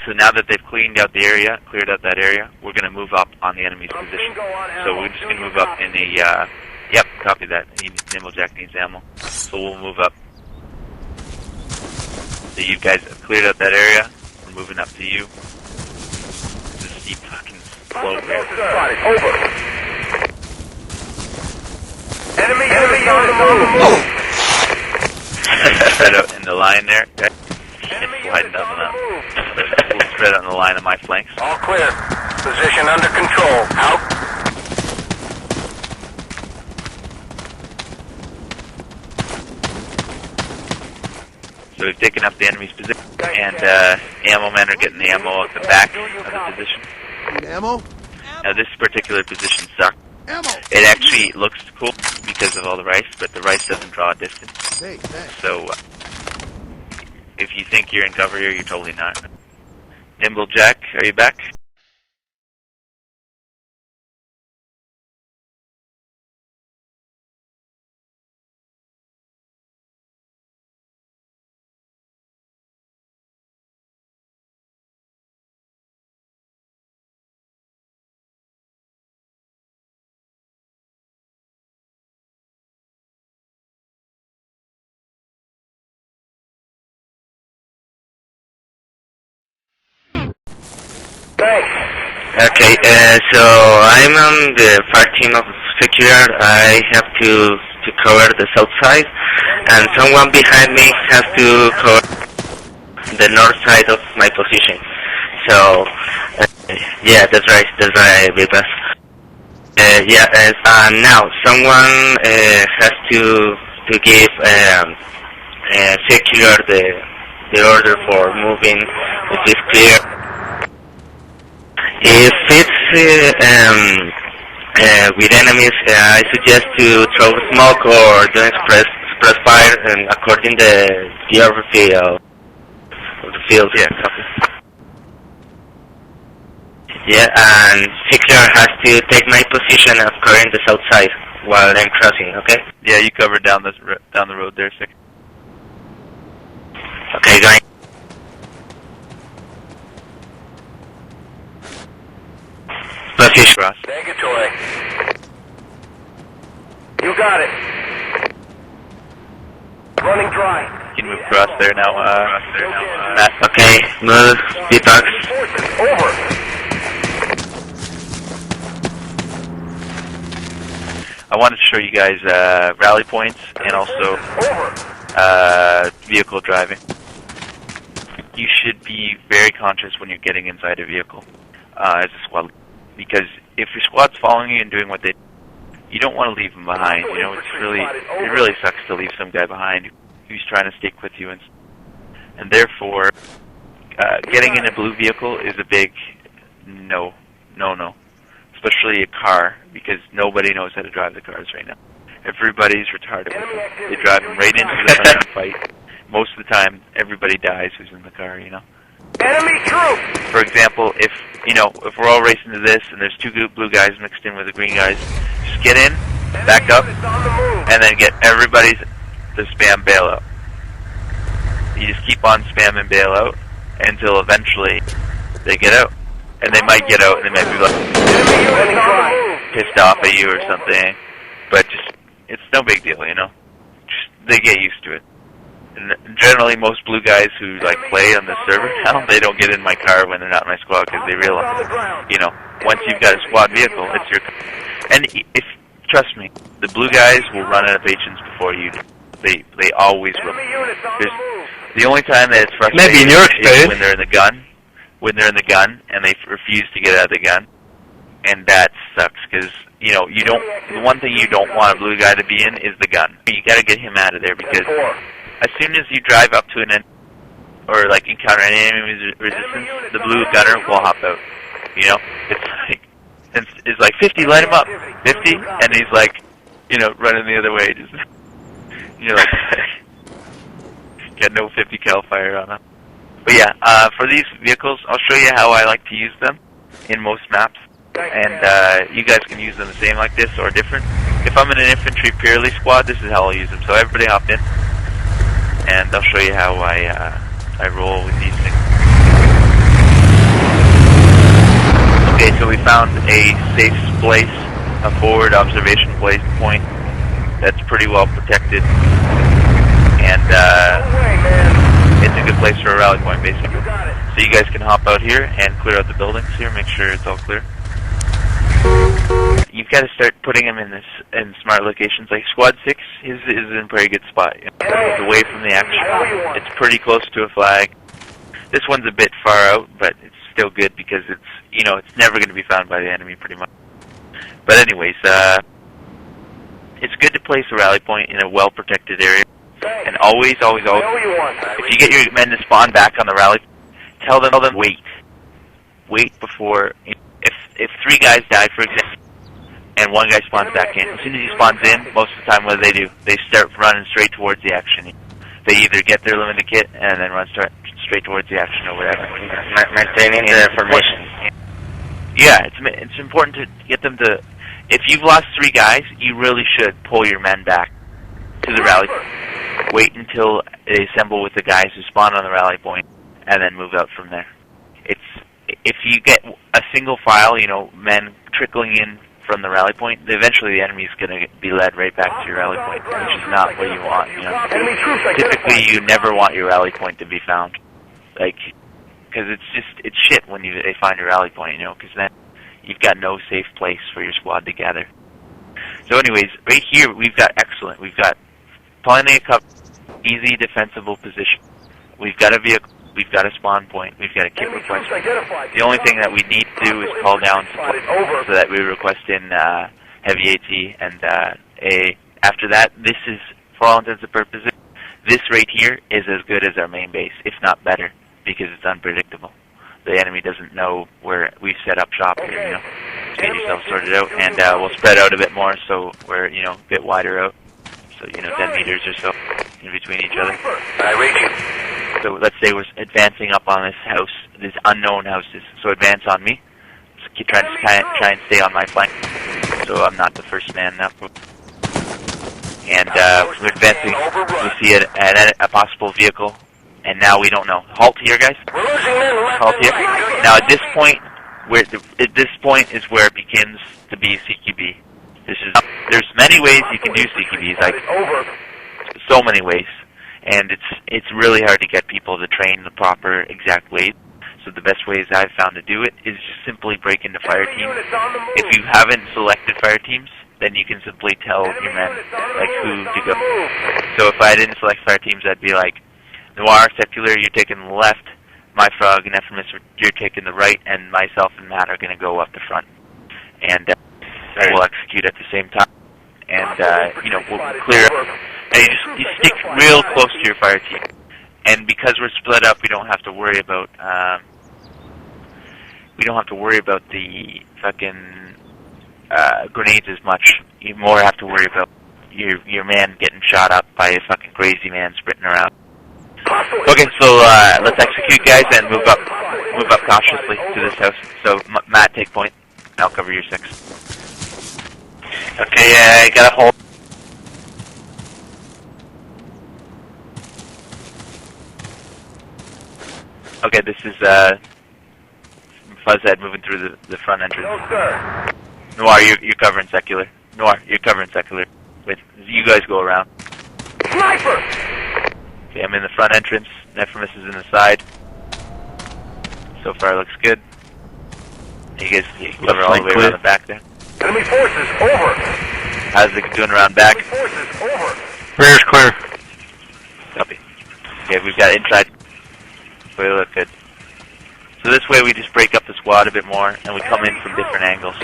So now that they've cleared out that area, we're going to move up on the enemy's position. So we're just going to move up in a, yep, copy that. Nimblejack needs ammo. So we'll move up. So you guys have cleared out that area. We're moving up to you. It's a steep fucking slope here. Over. Enemy on the move. Spread out in the line there. Okay. Sliding down the map. We'll spread out in the line of my flanks. All clear. Position under control. Out. So we've taken up the enemy's position, and ammo men are getting the ammo at the back of the position. Need ammo? Now this particular position sucks. Ammo! It actually looks cool because of all the rice, but the rice doesn't draw a distance. Hey, thanks. So if you think you're in cover here, you're totally not. Nimblejack, are you back? Okay, so I'm on the far team of Secure. I have to cover the south side, and someone behind me has to cover the north side of my position. So, yeah, that's right, Vipas. Now someone has to give Secure the order for moving. It is clear. If it's with enemies, I suggest to throw smoke or do express fire, and according to the geography of the field. Yeah, copy. Yeah, and Secure has to take my position of covering the south side while I'm crossing. Okay. Yeah, you covered down the road there, Sick. Okay, going. Cross. Negatory. You got it. Running dry. You can move across there now, Matt. Okay, move, detox. Over. I wanted to show you guys rally points and also vehicle driving. You should be very conscious when you're getting inside a vehicle as a squad, because if your squad's following you and doing what they do, you don't want to leave them behind. You know, it really sucks to leave some guy behind who's trying to stick with you, and therefore, getting in a blue vehicle is a big no, especially a car, because nobody knows how to drive the cars right now. Everybody's retarded with them. They drive them right into the front fight. Most of the time, everybody dies who's in the car, you know. Enemy troop! For example, if we're all racing to this and there's two blue guys mixed in with the green guys, just get in, back up, and then get everybody to spam bailout. You just keep on spamming bailout until eventually they get out. And they might get out and they might be like pissed off at you or something, but just, it's no big deal, you know. Just, they get used to it. And generally, most blue guys who like play on the server now, they don't get in my car when they're not in my squad, because they realize, you know, once you've got a squad vehicle, it's your. And if trust me, the blue guys will run out of patience before you do. They always will. The only time that it's frustrating Maybe in your is when they're in the gun. When they're in the gun and they refuse to get out of the gun, and that sucks, because you know the one thing you don't want a blue guy to be in is the gun. You got to get him out of there, because as soon as you drive up to an enemy or like encounter any enemy resistance, the blue gunner will hop out. You know, it's like 50, light him up, 50, and he's like, you know, running the other way. Just you're like, got no 50 cal fire on him. But yeah, for these vehicles, I'll show you how I like to use them in most maps, and you guys can use them the same like this or different. If I'm in an infantry purely squad, this is how I'll use them. So everybody hop in, and I'll show you how I roll with these things. found a safe place, a forward observation place point that's pretty well protected, and it's a good place for a rally point, basically. So you guys can hop out here and clear out the buildings here, make sure it's all clear. You've got to start putting them in smart locations. Like Squad 6 is in a very good spot. It's away from the action. It's pretty close to a flag. This one's a bit far out, but it's still good because it's never going to be found by the enemy, pretty much. But anyways, it's good to place a rally point in a well-protected area. And always, if you get your men to spawn back on the rally, tell them wait. Wait before, if 3 guys die, for example, and 1 guy spawns back in, as soon as he spawns in, most of the time what do? They start running straight towards the action. They either get their limited kit and then run straight towards the action or whatever. Maintaining the formation. Yeah, it's important to get them to, if you've lost 3 guys, you really should pull your men back to the rally point. Wait until they assemble with the guys who spawn on the rally point, and then move out from there. If you get a single file, men trickling in from the rally point, eventually the enemy's going to be led right back to your rally point, which is not what you want. Typically, you never want your rally point to be found, because it's shit when they find your rally point, because then you've got no safe place for your squad to gather. So, anyways, right here we've got excellent. We've got plenty of cover, easy defensible position. We've got a vehicle. We've got a spawn point. We've got a kit request. The only thing that we need to do is call down support so that we request in heavy AT, and after that, this is, for all intents and purposes, this right here is as good as our main base, if not better, because it's unpredictable. The enemy doesn't know where we've set up shop here, Get yourself sorted out, and we'll spread out a bit more so we're, a bit wider out. So, 10 meters or so in between each other. I read you. So let's say we're advancing up on this house, these unknown houses. So advance on me. Just keep trying to try and stay on my flank, so I'm not the first man up. And we're advancing. We see a possible vehicle, and now we don't know. Halt here, guys. Halt here. Now at this point is where it begins to be CQB. There's many ways you can do CQBs, so many ways. And it's really hard to get people to train the proper exact ways. So the best ways I've found to do it is just simply break into fire teams. If you haven't selected fire teams, then you can simply tell your men who to go. So if I didn't select fire teams, I'd be like, Noir, Secular, you're taking the left. My Frog and Ephraim, you're taking the right, and myself and Matt are going to go up the front. And we'll execute at the same time. And we'll clear up. And you stick real close to your fire team, and because we're split up, we don't have to worry about the fucking grenades as much. You more have to worry about your man getting shot up by a fucking crazy man sprinting around. Okay, so let's execute, guys, and move up cautiously to this house. So Matt, take point. I'll cover your 6. Okay, I got a hold. Okay, this is Fuzzhead moving through the front entrance. No, sir. Noir, you're covering Secular. Noir, you're covering Secular. Wait, you guys go around. Sniper! Okay, I'm in the front entrance. Nephemus is in the side. So far, looks good. You guys cover all the way around the back there. Enemy forces, over. How's it doing around back? Enemy forces, over. Rear's clear. Copy. Okay, we've got inside. We look good. So this way we just break up the squad a bit more, and we come in from different angles.